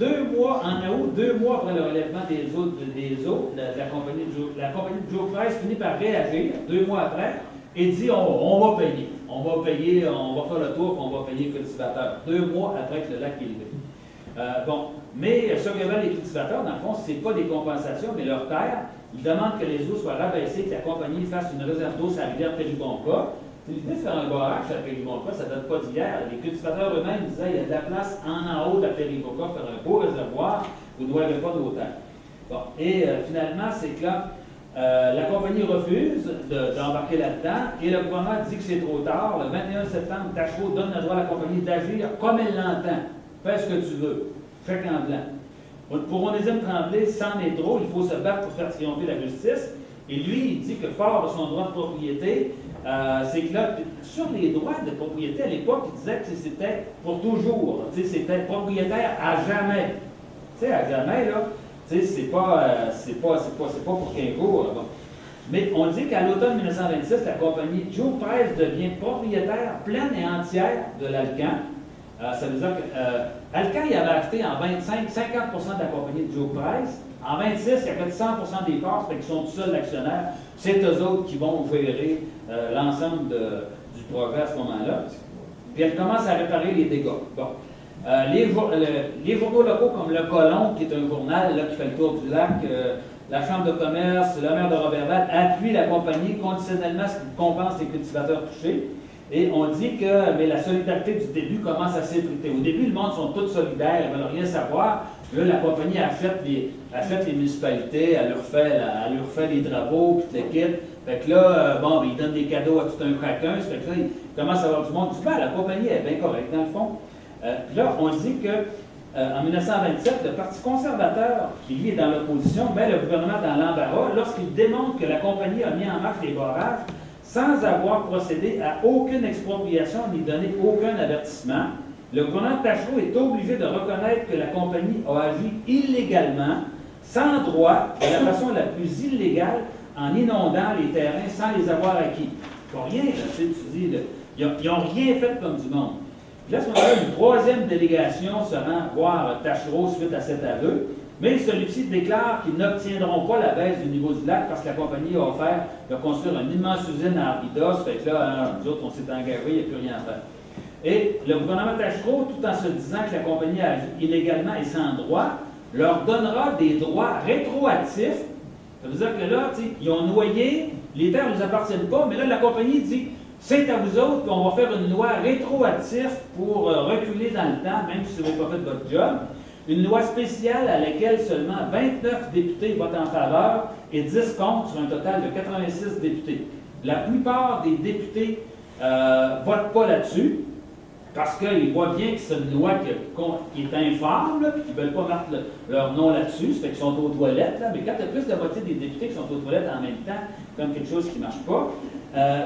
2 mois en août, 2 mois après le relèvement des eaux, la compagnie de Joe Price finit par réagir, 2 mois après, et dit on va payer. On va faire le tour, on va payer les cultivateurs. 2 mois après que le lac est levé. Mais ce que veulent les cultivateurs, dans le fond, ce n'est pas des compensations, mais leur terre. Ils demandent que les eaux soient rabaissées, que la compagnie fasse une réserve d'eau sur la rivière Péribonka. L'idée de faire un barrage sur la Péribonka, ça ne date pas d'hier. Les cultivateurs eux-mêmes disaient qu'il y a de la place en haut de la Péribonka, faire un beau réservoir, vous ne doivez pas d'eau terre. Finalement, c'est que là, la compagnie refuse d'embarquer là-dedans et le gouvernement dit que c'est trop tard. Le 21 septembre, Tachereau donne le droit à la compagnie d'agir comme elle l'entend. Fais ce que tu veux. Fais qu'en blanc. Pour Onésime Tremblay, c'en est trop, il faut se battre pour faire triompher la justice. Et lui, il dit que fort de son droit de propriété, c'est que là, sur les droits de propriété, à l'époque, il disait que c'était pour toujours. C'était propriétaire à jamais. Tu sais, à jamais, là, c'est pas pour 15 jours. Bon. Mais on dit qu'à l'automne 1926, la compagnie Joe Price devient propriétaire pleine et entière de l'Alcan. Ça veut dire qu'Alcan, il avait acheté en 25, 50% de la compagnie de Joe Price. En 26, il a fait 100% des parts, fait qu'ils sont tout seuls l'actionnaire. C'est eux autres qui vont gérer l'ensemble du projet à ce moment-là. Puis elle commence à réparer les dégâts. Bon. Les journaux locaux comme Le Colomb, qui est un journal là, qui fait le tour du lac, la Chambre de commerce, le maire de Roberval appuient la compagnie conditionnellement ce qui compense les cultivateurs touchés. Et on dit que mais la solidarité du début commence à s'effriter. Au début, le monde sont tous solidaires, ils ne veulent rien savoir. Là, la compagnie achète les municipalités, elle leur fait les travaux, puis le kit. Fait que là, ils donnent des cadeaux à tout un chacun. Ça fait que là, il commence à avoir du monde. La compagnie est bien correcte, dans le fond. Puis là, on dit que en 1927, le Parti conservateur, qui lui est dans l'opposition, met le gouvernement dans l'embarras lorsqu'il démontre que la compagnie a mis en marche les barrages sans avoir procédé à aucune expropriation ni donné aucun avertissement. Le gouvernement de Tachereau est obligé de reconnaître que la compagnie a agi illégalement, sans droit, de la façon la plus illégale, en inondant les terrains sans les avoir acquis. Ils n'ont rien, là, tu dis, ils n'ont rien fait comme du monde. Puis là, à ce moment-là, une troisième délégation se rend voir Tachereau suite à cet aveu, mais celui-ci déclare qu'ils n'obtiendront pas la baisse du niveau du lac parce que la compagnie a offert de construire une immense usine à Arvidas. Fait que là, nous autres, on s'est engagés, il n'y a plus rien à faire. Et le gouvernement Tachereau, tout en se disant que la compagnie a agi illégalement et sans droit, leur donnera des droits rétroactifs. Ça veut dire que là, ils ont noyé, les terres ne nous appartiennent pas, mais là, la compagnie dit c'est à vous autres qu'on va faire une loi rétroactive pour reculer dans le temps, même si vous n'avez pas fait votre job. Une loi spéciale à laquelle seulement 29 députés votent en faveur et 10 contre sur un total de 86 députés. La plupart des députés ne votent pas là-dessus parce qu'ils voient bien que c'est une loi qui est infâme, puis qu'ils ne veulent pas mettre leur nom là-dessus, ça fait qu'ils sont aux toilettes. Là. Mais quand tu as plus de moitié des députés qui sont aux toilettes en même temps, c'est comme quelque chose qui ne marche pas.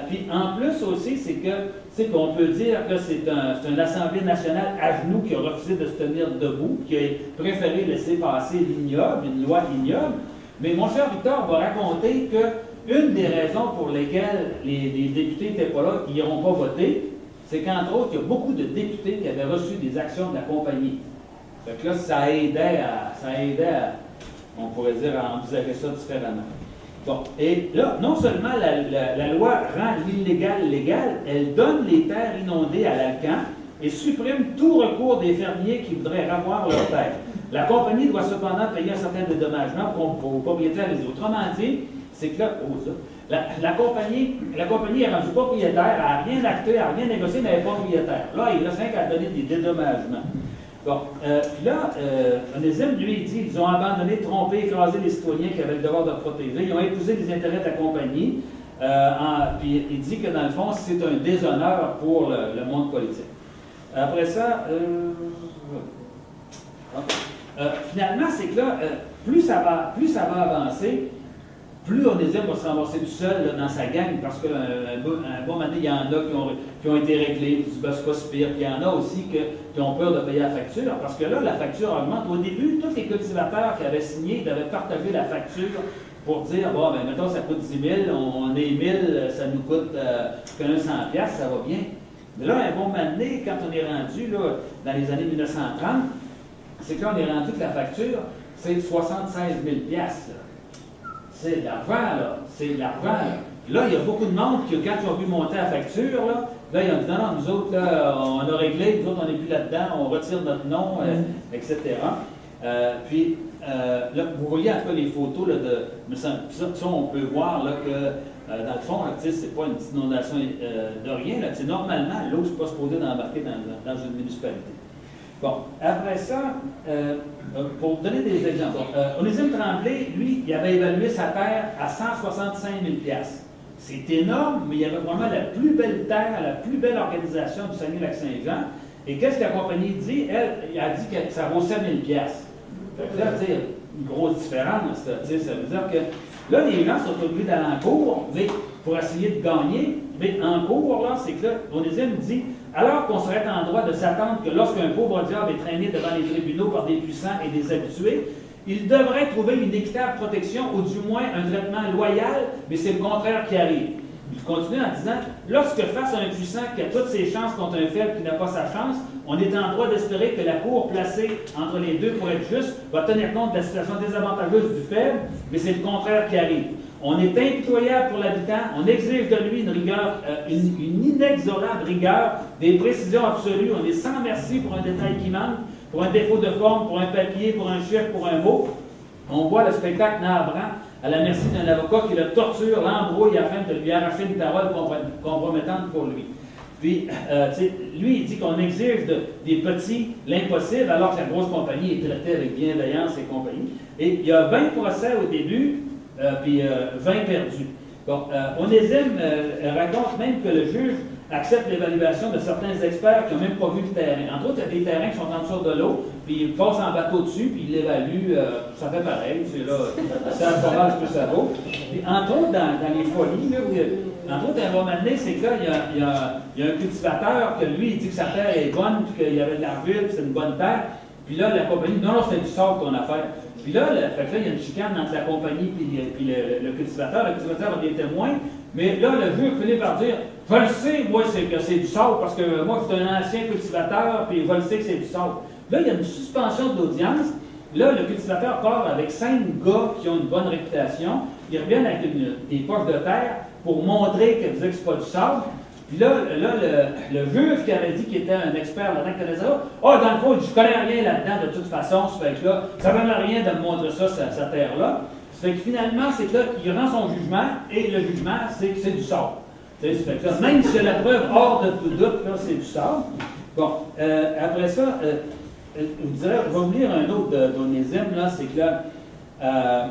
Puis en plus aussi, c'est qu'on peut dire que c'est une Assemblée nationale à genoux qui a refusé de se tenir debout, qui a préféré laisser passer l'ignoble, une loi ignoble. Mais mon cher Victor va raconter qu'une des raisons pour lesquelles les députés n'étaient pas là, ils n'iront pas voter, c'est qu'entre autres, il y a beaucoup de députés qui avaient reçu des actions de la compagnie. Fait que là, ça aidait à on pourrait dire, à envisager ça différemment. Bon, et là, non seulement la loi rend l'illégal légal, elle donne les terres inondées à l'Alcan et supprime tout recours des fermiers qui voudraient avoir leurs terres. La compagnie doit cependant payer un certain dédommagement aux propriétaires des autres. Autrement dit, c'est que là, la compagnie est rendue propriétaire, elle n'a rien acté, elle n'a rien négocié, mais elle est propriétaire. Là, il reste rien qu'à donner des dédommagements. Bon, puis là, Onésime, lui, il dit qu'ils ont abandonné, trompé, écrasé les citoyens qui avaient le devoir de protéger. Ils ont épousé les intérêts de la compagnie. Puis il dit que, dans le fond, c'est un déshonneur pour le monde politique. Après ça, finalement, c'est que là, plus ça va avancer, plus Onésime va se ramasser tout seul là, dans sa gang, parce qu'un bon moment donné, il y en a qui ont été réglés, c'est pas si pire, puis il y en a aussi qui ont peur de payer la facture, parce que là, la facture augmente. Au début, tous les cultivateurs qui avaient signé devaient partager la facture pour dire, bon, ben mettons, ça coûte 10 000, on est 1000, ça nous coûte que 100 $, ça va bien. Mais là, un bon moment donné, quand on est rendu là, dans les années 1930, c'est qu'on est rendu que la facture, c'est 76 000 piastres. C'est de l'argent, là. C'est de l'argent, là. Là, il y a beaucoup de monde qui, quand ils ont vu monter la facture, là ils ont dit non, nous autres, là, on a réglé, nous autres, on n'est plus là-dedans, on retire notre nom, etc. Là, vous voyez en tout cas les photos là, mais ça, on peut voir là, que dans le fond, c'est pas une petite inondation de rien. Là, normalement, l'eau n'est pas supposée d'embarquer dans une municipalité. Bon, après ça, pour donner des exemples, Onésime Tremblay, lui, il avait évalué sa terre à 165 000 $. C'est énorme, mais il y avait vraiment la plus belle terre, la plus belle organisation du Saguenay-Lac-Saint-Jean. Et qu'est-ce que la compagnie dit? Elle a dit que ça vaut 7 000 $. Fait que là, tu sais, une grosse différence. Ça veut dire que là, les gens sont obligés d'aller en cours pour essayer de gagner. Mais en cours, là, c'est que là, Onésime dit, alors qu'on serait en droit de s'attendre que lorsqu'un pauvre diable est traîné devant les tribunaux par des puissants et des habitués, il devrait trouver une équitable protection ou du moins un traitement loyal, mais c'est le contraire qui arrive. Il continue en disant, lorsque face à un puissant qui a toutes ses chances contre un faible qui n'a pas sa chance, on est en droit d'espérer que la cour placée entre les deux pour être juste va tenir compte de la situation désavantageuse du faible, mais c'est le contraire qui arrive. On est impitoyable pour l'habitant, on exige de lui une rigueur, une inexorable rigueur, des précisions absolues, on est sans merci pour un détail qui manque, pour un défaut de forme, pour un papier, pour un chiffre, pour un mot. On voit le spectacle navrant à la merci d'un avocat qui le torture, l'embrouille afin de lui arracher une parole compromettante pour lui. Puis, lui, il dit qu'on exige des petits l'impossible, alors que la grosse compagnie est traitée avec bienveillance et compagnie. Et il y a 20 procès au début, puis 20 perdus. Bon, Onésime raconte même que le juge accepte l'évaluation de certains experts qui n'ont même pas vu le terrain. Entre autres, il y a des terrains qui sont en dessous de l'eau, puis ils passent en bateau dessus, puis ils l'évaluent, ça fait pareil, c'est là, ça a pas mal ce que ça vaut. Puis, entre autres, dans les folies, là, entre autres, un moment donné, c'est que il y a un cultivateur que lui, il dit que sa terre est bonne, puis qu'il y avait de l'argile, puis c'est une bonne terre. Puis là, la compagnie, non, c'est du sable qu'on a fait. Puis là, il y a une chicane entre la compagnie et le cultivateur. Le cultivateur a des témoins. Mais là, le juge finit par dire, je le sais, moi, que c'est du sable, parce que moi, je suis un ancien cultivateur, puis je le sais que c'est du sable. Là, il y a une suspension de l'audience. Là, le cultivateur part avec 5 gars qui ont une bonne réputation. Ils reviennent avec des poches de terre pour montrer que ce n'est pas du sable. Puis là, le juge qui avait dit qu'il était un expert là-dedans, qui connaissait ça, dans le fond, je connais rien là-dedans de toute façon, ça fait que là, ça ne valait rien de me montrer ça, sa terre-là. Ça fait que finalement, c'est que là, il rend son jugement, et le jugement, c'est que c'est du sable. Ça fait que là, même si la preuve hors de tout doute, là, c'est du sable. Bon, après ça, je vais vous lire un autre d'Onésime, là, c'est que là,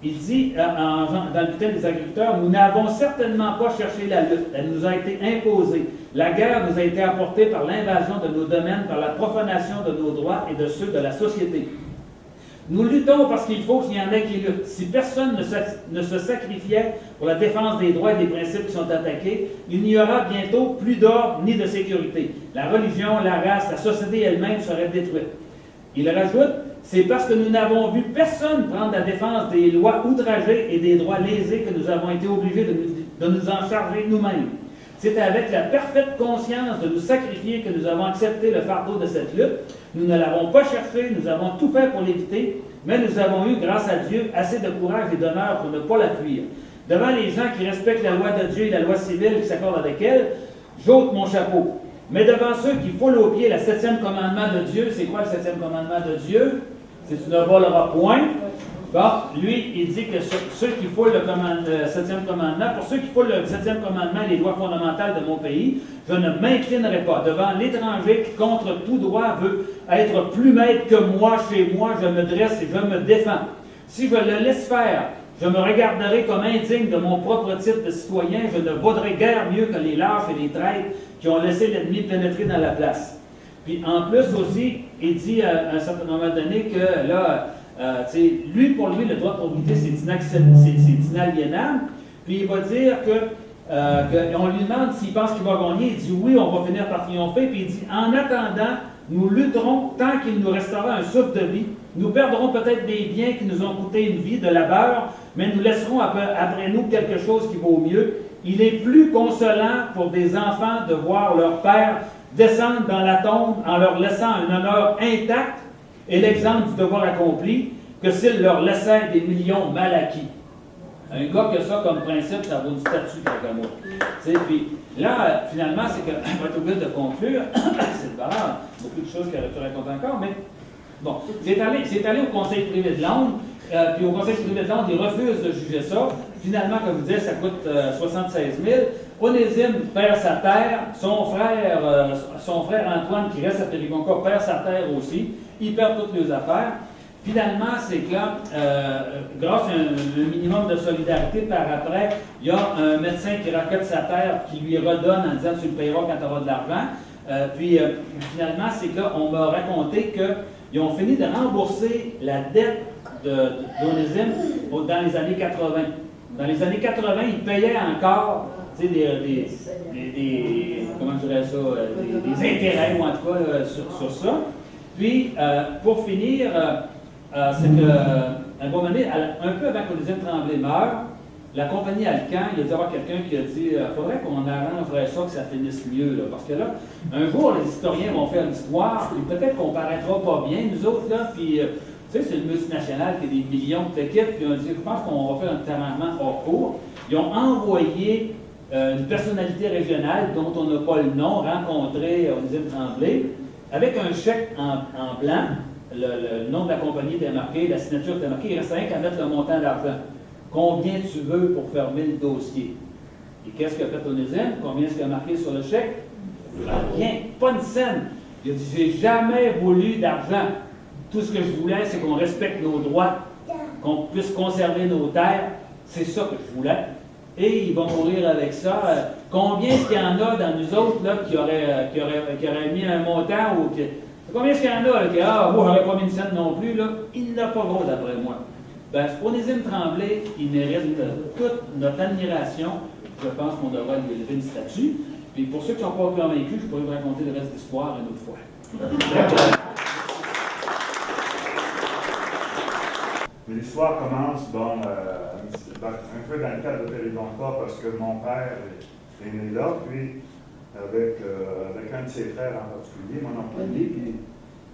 il dit, dans le bulletin des agriculteurs, nous n'avons certainement pas cherché la lutte. Elle nous a été imposée. La guerre nous a été apportée par l'invasion de nos domaines, par la profanation de nos droits et de ceux de la société. Nous luttons parce qu'il faut qu'il y en ait qui luttent. Si personne ne se sacrifiait pour la défense des droits et des principes qui sont attaqués, il n'y aura bientôt plus d'ordre ni de sécurité. La religion, la race, la société elle-même seraient détruites. Il rajoute, c'est parce que nous n'avons vu personne prendre la défense des lois outragées et des droits lésés que nous avons été obligés de nous en charger nous-mêmes. C'est avec la parfaite conscience de nous sacrifier que nous avons accepté le fardeau de cette lutte. Nous ne l'avons pas cherché, nous avons tout fait pour l'éviter, mais nous avons eu, grâce à Dieu, assez de courage et d'honneur pour ne pas la fuir. Devant les gens qui respectent la loi de Dieu et la loi civile qui s'accorde avec elle, j'ôte mon chapeau. Mais devant ceux qui foulent aux pieds le 7e commandement de Dieu, c'est quoi le 7e commandement de Dieu? C'est tu ne voleras point. Bon, lui, il dit que ceux qui foulent le 7e commandement, pour ceux qui foulent le 7e commandement, les lois fondamentales de mon pays, je ne m'inclinerai pas devant l'étranger qui, contre tout droit, veut être plus maître que moi chez moi, je me dresse et je me défends. Si je le laisse faire, je me regarderai comme indigne de mon propre titre de citoyen, je ne vaudrai guère mieux que les lâches et les traîtres qui ont laissé l'ennemi pénétrer dans la place. Puis en plus aussi, il dit à un certain moment donné que là, pour lui, le droit de propriété, c'est inaliénable. Puis il va dire qu'on lui demande s'il pense qu'il va gagner. Il dit oui, on va finir par triompher. Puis il dit en attendant, nous lutterons tant qu'il nous restera un souffle de vie. Nous perdrons peut-être des biens qui nous ont coûté une vie de labeur, mais nous laisserons après nous quelque chose qui vaut mieux. Il est plus consolant pour des enfants de voir leur père descendre dans la tombe en leur laissant un honneur intact et l'exemple du devoir accompli que s'ils leur laissaient des millions mal acquis. Un gars qui a ça comme principe, ça vaut du statut, quelque moi. Puis là, finalement, c'est que, on va être obligé de conclure, c'est le barrage, beaucoup de choses qu'il aurait pu raconter encore, mais bon, c'est allé au Conseil privé de Londres, puis au Conseil privé de Londres, ils refusent de juger ça. Finalement, comme je disais, ça coûte 76 000. Onésime perd sa terre, son frère Antoine, qui reste à Périgoncourt, perd sa terre aussi. Ils perdent toutes leurs affaires. Finalement, c'est que là, grâce à un minimum de solidarité par après, il y a un médecin qui racote sa terre, qui lui redonne en disant tu le payeras quand tu auras de l'argent. Finalement, c'est que là, on m'a raconté qu'ils ont fini de rembourser la dette d'Onésime dans les années 80. Dans les années 80, ils payaient encore comment je dirais ça, des intérêts, ou en tout cas sur ça. Puis, pour finir, c'est qu'à un moment donné, un peu avant qu'Onésime Tremblay meure, la compagnie Alcan, il y a dû y avoir quelqu'un qui a dit il faudrait qu'on arrangerait ça, que ça finisse mieux. Là, parce que là, un jour, les historiens vont faire l'histoire, et peut-être qu'on ne paraîtra pas bien, nous autres, là, puis tu sais, c'est une multinationale qui a des millions d'équipes, puis on dit je pense qu'on va faire un arrangement hors cours. Ils ont envoyé une personnalité régionale dont on n'a pas le nom, rencontrer Onésime Tremblay, avec un chèque en blanc. Le nom de la compagnie était marqué, la signature était marquée, il reste rien qu'à mettre le montant d'argent. Combien tu veux pour fermer le dossier? Et qu'est-ce qu'a fait Onésime? Combien est-ce qu'il a marqué sur le chèque? Rien, pas une scène. Il a dit, j'ai jamais voulu d'argent. Tout ce que je voulais, c'est qu'on respecte nos droits, qu'on puisse conserver nos terres. C'est ça que je voulais. Et il va mourir avec ça. Combien est-ce qu'il y en a dans nous autres là, qui auraient mis un montant ou qui... Combien est-ce qu'il y en a là, qui moi, j'aurais pas mis une scène non plus, là? Il n'a pas gros d'après moi. Ben, Onésime Tremblay, il mérite toute notre admiration. Je pense qu'on devrait lui élever une statue. Puis pour ceux qui ne sont pas convaincus, je pourrais vous raconter le reste de l'histoire une autre fois. L'histoire commence un peu dans le cadre de Périgoncourt parce que mon père est né là, puis avec un de ses frères en particulier, mon oncle Louis,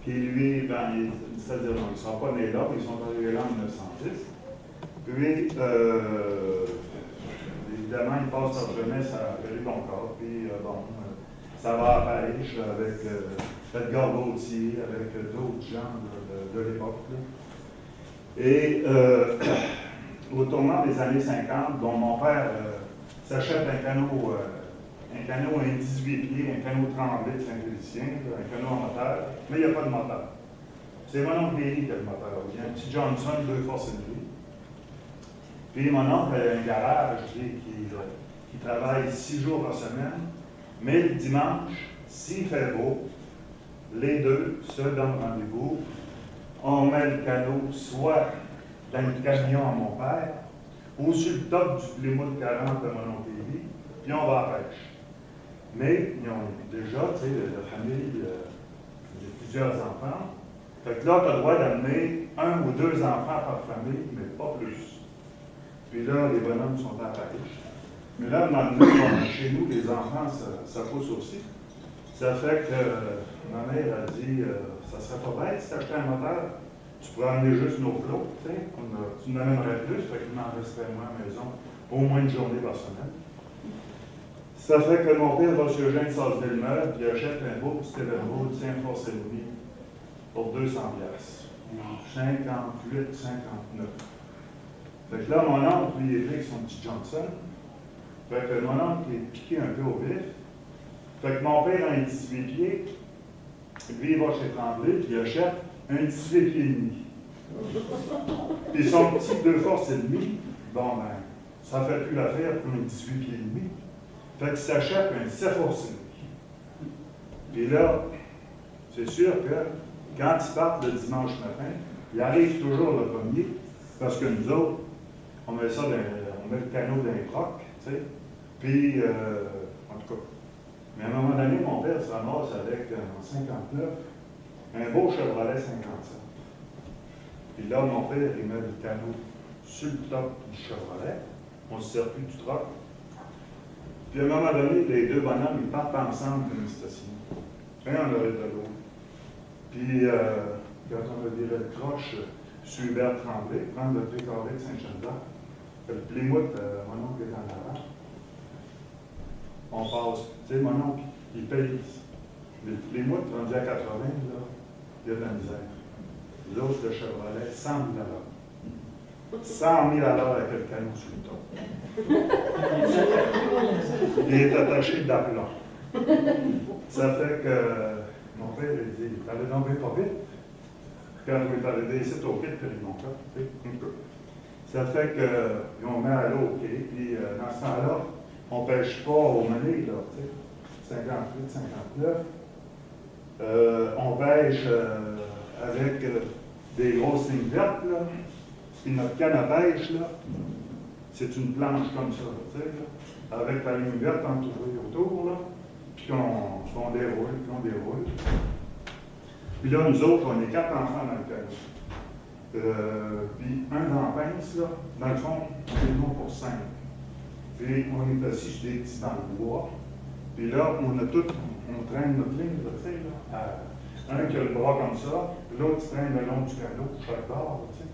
puis lui, c'est-à-dire non, ils ne sont pas nés là, ils sont arrivés là en 1910. Puis, évidemment, ils passent leur jeunesse à Périgoncourt, puis ça va à Paris avec Edgar Gauthier, avec d'autres gens de l'époque. Et au tournant des années 50, dont mon père s'achète un canot à 18 pieds, un canot Tremblay de Saint-Félicien, un canot en moteur, mais il n'y a pas de moteur. C'est mon oncle Berry qui a le moteur. Il y a un petit Johnson, 2 forces et demie. Puis mon oncle a un garage qui travaille 6 jours par semaine, mais le dimanche, s'il fait beau, les deux se donnent rendez-vous. On met le canot soit dans le camion à mon père, ou sur le top du Plymouth 40 de mon oncle Lévi, puis on va à la pêche. Mais ils ont déjà, tu sais, la famille, il y a plusieurs enfants. Fait que là, tu as le droit d'amener 1 ou 2 enfants par famille, mais pas plus. Puis là, les bonhommes sont à la pêche. Mais là, chez nous, les enfants, ça pousse aussi. Ça fait que ma mère a dit ça serait pas bête si tu achetais un moteur, tu pourrais amener juste nos flots, tu sais, tu m'amènerais plus, fait qu'il m'en resterait moins à la maison, au moins une journée par semaine. Ça fait que mon père va sur Eugène de Sasse-Villeneuve, puis il achète un beau petit Evenro de Saint-Force et demi pour 200$. 58, 59. Fait que là, mon oncle, lui, il est avec son petit Johnson. Fait que mon oncle est piqué un peu au vif. Fait que mon père a un 18 pieds. Lui, il va chez Tremblay, puis il achète un 18 pieds et demi. Puis son petit 2 forces et demi, ça fait plus l'affaire pour un 18 pieds et demi. Fait qu'il s'achète un 7 forces et demi. Puis là, c'est sûr que quand ils partent le dimanche matin, ils arrivent toujours le premier, parce que nous autres, on met le canot dans les trocs, tu sais. Puis, en tout cas. Mais à un moment donné, mon père se ramasse avec, en 59, un beau Chevrolet 57. Puis là, mon père, il met le canot sur le top du Chevrolet. On ne se sert plus du troc. Puis à un moment donné, les 2 bonhommes, ils partent ensemble d'une station. Un en aurait de l'autre. Puis quand on a viré le croche sur Hubert Tremblay, prendre le précarré de Saint-Jean-d'Arc, le Plymouth, mon oncle est en avant. On passe, tu sais, mon oncle, il paye. Le Plymouth, rendu à 80, là, il y a de la misère. L'autre, le Chevrolet, 100 000 $. 100 000 avec le canon sur le toit. Il est attaché d'aplomb. Ça fait que mon père, il dit, t'allais tomber pas vite. Quand on est arrivé ici, au pied, puis mon père, tu sais, un peu. Ça fait qu'on met à l'eau, OK, puis dans ce temps-là, on ne pêche pas au mené, là, tu sais, 58, 59. On pêche avec des grosses lignes vertes, là. Puis notre canne à pêche, là, c'est une planche comme ça, tu sais, là, avec la ligne verte entourée autour, là, puis qu'on déroule, puis on déroule. Puis là, nous autres, on est 4 enfants dans le canot. Puis un dans la pince, là, dans le fond, on est non pour 5. Puis on est assis sur des petits dans le bois. Puis là, on traîne notre ligne, là, tu sais, là. Un qui a le bras comme ça, l'autre qui traîne le long du canot, chaque bord, tu sais.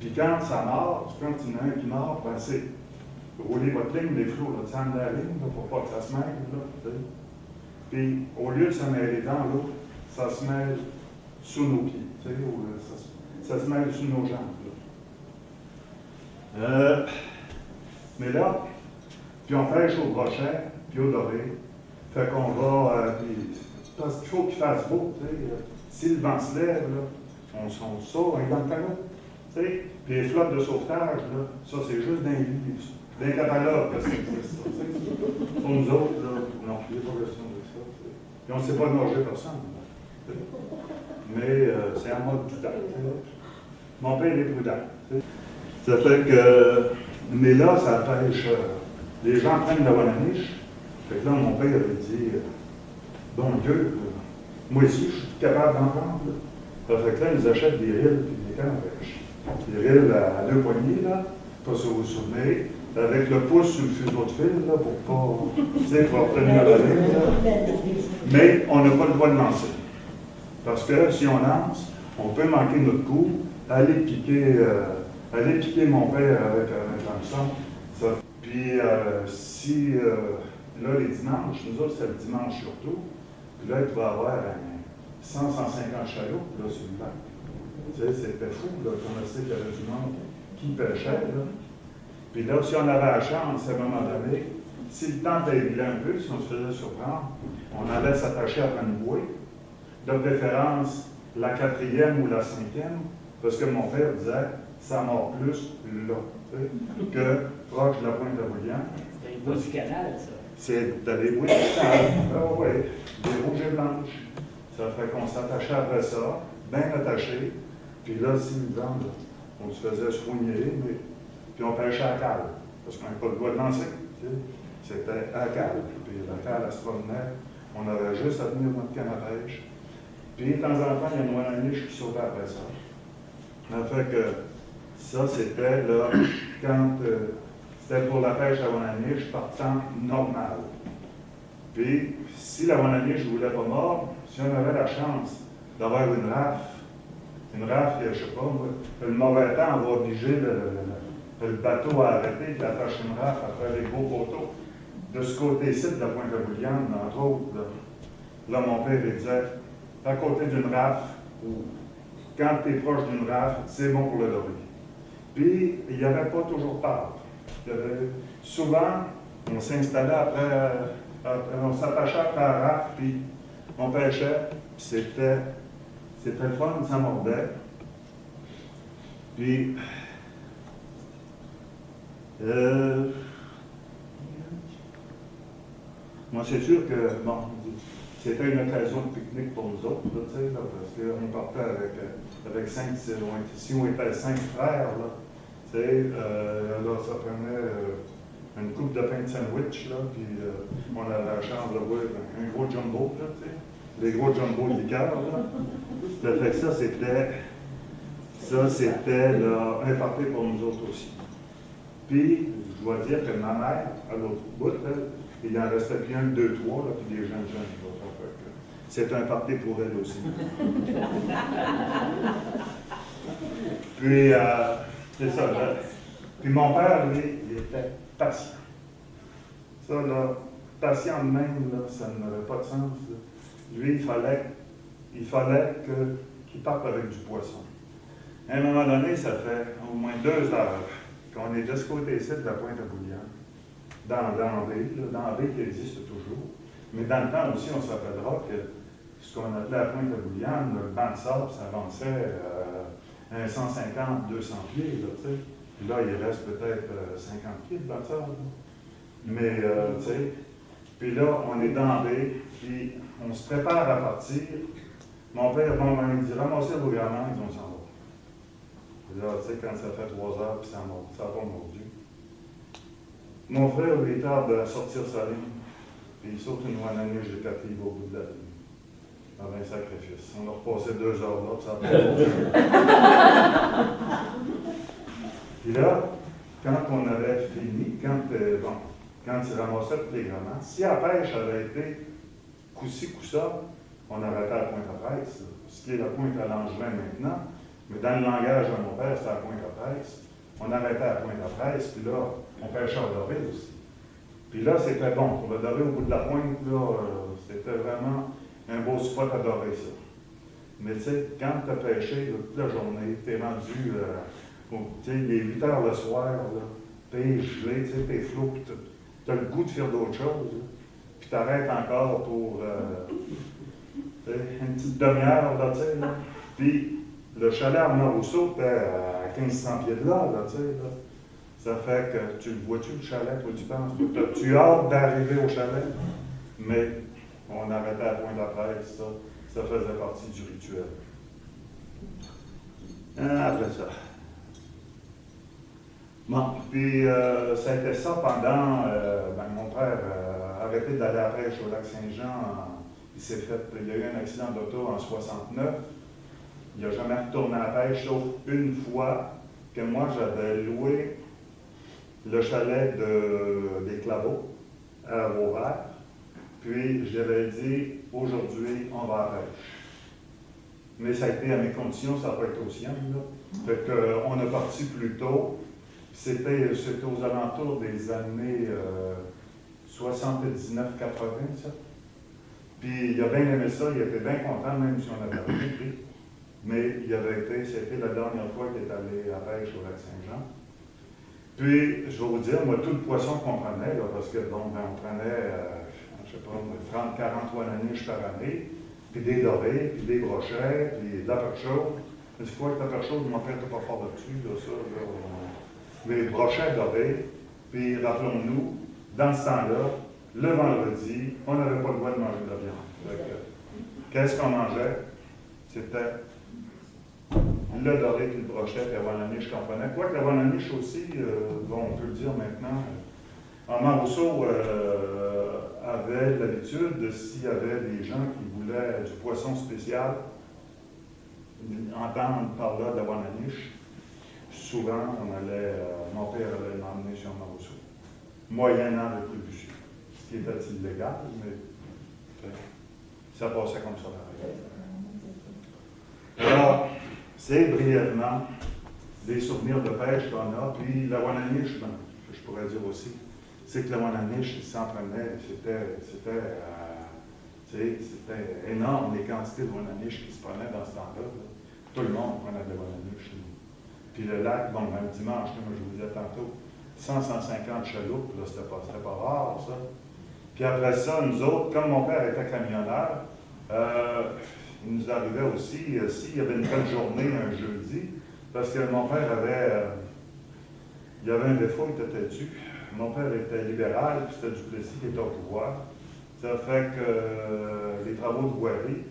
Puis quand ça mord, quand il y en a un qui mord, ben c'est rouler votre ligne, les flots, là, descendre la ligne, là, pour pas que ça se mêle, là, tu sais. Puis au lieu de se mêler dans l'eau, ça se mêle sous nos pieds, tu sais, ça se mêle sous nos jambes, là. Mais là, puis on pêche au brochet, puis au doré. Fait qu'on va, parce qu'il faut qu'il fasse beau, tu sais. Si le vent se lève, là, on sort, on est dans le canot, tu sais. Puis les flottes de sauvetage, là, ça c'est juste dans les livres, dans les catalogues, que ça existe, ça, tu sais. Pour nous autres, là, non, il n'y a pas question de ça, tu sais. Puis on ne sait pas nager personne, là, tu sais. Mais c'est en mode prudent, tu sais. Mon père est prudent, tu sais. Ça fait que, mais là, ça pêche, les gens prennent la bonne-niche. Fait que là, mon père avait dit, bon Dieu, moi aussi, je suis capable d'en prendre. Là. Fait que là, ils achètent des rilles et des cannes à pêche. Des rilles à 2 poignées, là, pas si vous vous souvenez, avec le pouce sur le fuseau de fil, là, pour pas, tu sais, pour obtenir la ligne, là. Mais on n'a pas le droit de lancer. Parce que si on lance, on peut manquer notre coup, aller piquer mon père avec un hameçon. Puis si, là, les dimanches, nous autres, c'est le dimanche surtout, puis là, il pouvait avoir 100-150 chaloupes, là, sur le lac. Tu sais, c'était fou, là, qu'on sait qu'il y avait du monde qui pêchait, là. Puis là, si on avait la chance, à un moment donné, si le temps déglait un peu, si on se faisait surprendre, on allait s'attacher à une bouée, de préférence la 4e ou la 5e, parce que mon père disait, ça mord plus là, que proche de la pointe de William. C'est une bouée du canal, ça. C'est des bouées du canal, oui, des rouges et blanches. Ça fait qu'on s'attachait après ça, bien attaché, puis là, si le vent, on se faisait soigner, mais puis on pêchait à cale, parce qu'on n'avait pas le droit de lancer. C'était à cale, puis la cale, elle se promenait, on avait juste à tenir notre canne à pêche. Puis de temps en temps, il y a une moine-niche qui sautait après ça. Ça fait que ça, c'était là, quand c'était pour la pêche à la moine-niche partant normal. Puis, si la moine-niche ne voulait pas mordre, si on avait la chance d'avoir une rafle, je ne sais pas, le mauvais temps, on va obliger le bateau à arrêter et attacher une rafle après les gros poteaux. De ce côté-ci de la pointe de William, entre autres, là mon père disait, à côté d'une rafle, ou quand tu es proche d'une rafle, c'est bon pour le doré. Puis, il n'y avait pas toujours tard. Souvent, on s'installait après, on s'attachait après la rafle, puis on pêchait, puis c'était le fun, ça mordait. Puis, moi, c'est sûr que, bon, c'était une occasion de pique-nique pour nous autres, là, parce qu'on partait avec 5, si on était 5 frères, là, là, ça prenait une coupe de pain de sandwich, là, puis on avait la chance d'avoir un gros jumbo, là, les gros jumbo de liqueur, là. Ça fait que ça, c'était là, un party pour nous autres aussi. Puis, je dois dire que ma mère, à l'autre bout, il en restait plus 1, 2, 3, là, puis des jeunes. C'est un party pour elle aussi. Puis, c'est ça. Là. Puis mon père, lui, il était patient. Ça, là, patient de même, là, ça n'avait pas de sens. Là. Lui, il fallait qu'il parte avec du poisson. À un moment donné, ça fait au moins 2 heures qu'on est de ce côté-ci de la pointe à Bouillon, dans la baie qui existe toujours. Mais dans le temps aussi, on se rappellera que ce qu'on appelait la pointe à Bouillon, le banc de sable, ça avançait à 150-200 pieds, là, tu sais. Puis là, il reste peut-être 50 pieds de banc de sable. Là. Mais, tu sais, puis là, on est dans la baie, puis on se prépare à partir. Mon père, il dit, ramassez vos gamins, ils vont s'en va. Puis là, tu sais, quand ça fait 3 heures, puis ça n'a pas mordu. Mon frère, il tarde à sortir sa ligne, puis il saute une Wananiche de 4 livres au bout de la ligne. Dans un sacrifice. On a repassé 2 heures là, puis ça n'a pas mordu. Puis là, quand on avait fini, quand il ramassait tous les gamins, si la pêche avait été coup-ci, coup-ça, on arrêtait à la pointe à presse, ce qui est la pointe à Langevin maintenant, mais dans le langage de mon père, c'était la pointe à presse. On arrêtait à la pointe à presse, puis là, on pêchait au doré aussi. Puis là, c'était bon. Pour le doré au bout de la pointe, là, c'était vraiment un beau spot à dorer, ça. Mais tu sais, quand tu as pêché là, toute la journée, tu es rendu, tu sais, les 8 heures le soir, t'es gelé, tu sais, t'es flou, puis tu as le goût de faire d'autres choses, là. Puis tu arrêtes encore pour une petite demi-heure, là, tu sais, là. Puis le chalet Armand Rousseau, était à 1500 pieds de là, tu sais, là. Ça fait que, tu le vois-tu, le chalet, toi, tu penses? Tu as hâte d'arriver au chalet, mais on arrêtait à la pointe à presse, ça faisait partie du rituel. Après ça. Bon, puis ça a été ça pendant, mon père a arrêté d'aller à la pêche au lac Saint-Jean, il y a eu un accident d'auto en 69, il n'a jamais retourné à la pêche, sauf une fois que moi j'avais loué le chalet des Claveaux à Vauvert, puis j'avais dit, aujourd'hui, on va à la pêche. Mais ça a été à mes conditions, ça n'a pas été aux siennes, là. Fait qu'on a parti plus tôt. C'était aux alentours des années 79-80, ça. Puis il a bien aimé ça, il était bien content, même si on avait rien pris. Mais c'était la dernière fois qu'il est allé à la pêche au lac Saint-Jean. Puis, je vais vous dire, moi, tout le poisson qu'on prenait, là, parce que, bon, on prenait, je sais pas, 30-40 Wananiches par année, puis des dorés, puis des brochets, puis de la perche chaude. Une fois que la perche chaude, mon père n'était pas fort là-dessus, là, ça, là, les brochets dorés, puis rappelons-nous, dans ce temps-là, le vendredi, on n'avait pas le droit de manger de la viande. Qu'est-ce qu'on mangeait? C'était le doré puis le brochet, puis la Wananiche qu'on prenait. Quoique la Wananiche aussi, on peut le dire maintenant, Armand Rousseau avait l'habitude, s'il y avait des gens qui voulaient du poisson spécial, entendre par là de la Wananiche, souvent, mon père allait m'emmener sur Armand Rousseau, moyennant rétribution, ce qui était illégal, mais ça passait comme ça. Alors, c'est brièvement des souvenirs de pêche qu'on a. Puis la Wananiche, je pourrais dire aussi, c'est que la Wananiche s'entraînait, c'était énorme les quantités de Wananiche qui se prenaient dans ce temps-là. Là. Tout le monde prenait de la Wananiche. Puis le lac, bon, même dimanche, comme je vous disais tantôt, 100-150 chaloupes, là, c'était pas rare, ça. Puis après ça, nous autres, comme mon père était camionneur, il nous arrivait aussi, s'il y avait une belle journée un jeudi, parce que mon père il avait un défaut, il était têtu. Mon père était libéral, puis c'était Duplessis qui était au pouvoir. Ça fait que les travaux de voirie,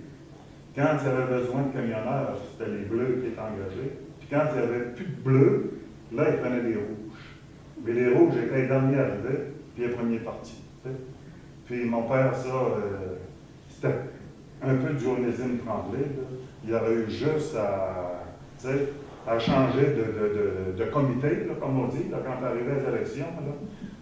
quand il y avait besoin de camionneurs, c'était les bleus qui étaient engagés. Puis quand il n'y avait plus de bleus, là, ils prenaient des rouges. Mais les rouges étaient les derniers arrivés, puis les premiers partis. Tu sais. Puis mon père, ça, c'était un peu du Onésime Tremblay. Là. Il aurait eu juste à changer de comité, là, comme on dit, là, quand il arrivait aux élections. Là.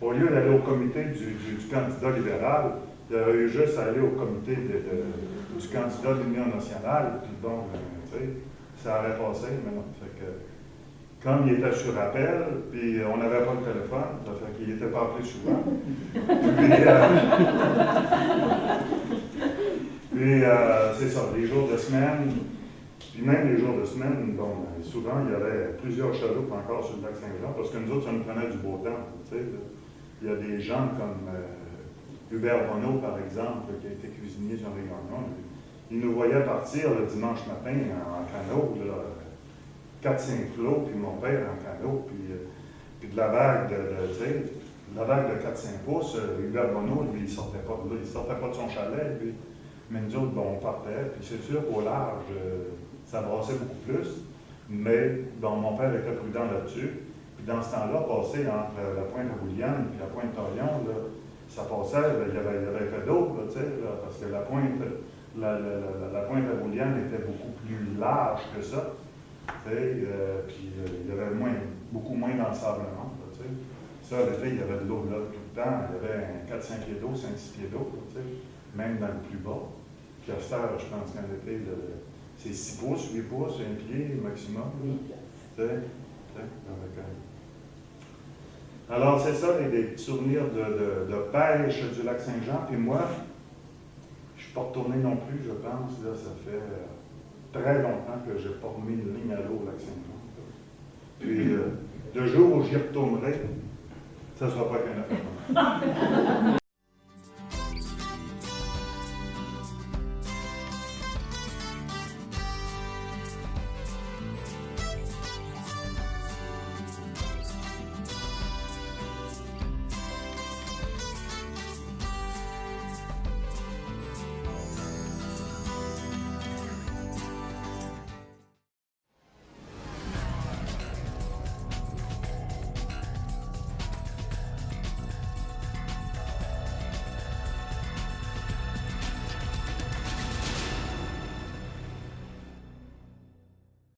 Au lieu d'aller au comité du candidat libéral, il aurait eu juste à aller au comité du candidat de l'Union nationale, puis bon, ça aurait passé, mais non. Fait que comme il était sur appel, puis on n'avait pas le téléphone, ça fait qu'il n'était pas appelé souvent. Puis, c'est ça, les jours de semaine, puis même les jours de semaine, bon, souvent il y avait plusieurs chaloupes encore sur le lac Saint-Jean, parce que nous autres, ça nous prenait du beau temps. Tu sais, il y a des gens comme Hubert Bonneau, par exemple, qui a été cuisinier sur Réunion. Il nous voyait partir le dimanche matin en canot, 4-5 flots, puis mon père en canot, puis de la vague tu sais, la vague de 4-5 pouces, Hubert Bonneau, lui, il sortait pas de là, il sortait pas de son chalet, lui. Mais nous autres, bon, on partait, puis c'est sûr qu'au large, ça brassait beaucoup plus, mais bon, mon père était prudent là-dessus. Puis dans ce temps-là, passer entre la pointe à Bouliane et la pointe Torion, là, ça passait, il y avait fait d'eau, tu sais, parce que la pointe à Bouliane était beaucoup plus large que ça. Puis il y avait beaucoup moins d'ensablement. Ça, l'été, il y avait de l'eau là tout le temps. Il y avait 4-5 pieds d'eau, 5-6 pieds d'eau, même dans le plus bas. Puis à cette heure, je pense qu'en été, c'est 6 pouces, 8 pouces, 1 pied maximum. Alors, c'est ça, des petits souvenirs de pêche du lac Saint-Jean. Puis moi, je ne suis pas retourné non plus, je pense. Là, ça fait très longtemps que je n'ai pas remis une ligne à l'eau au lac Saint-Jean. Puis, le jour où j'y retournerai, ça ne sera pas qu'un affaire.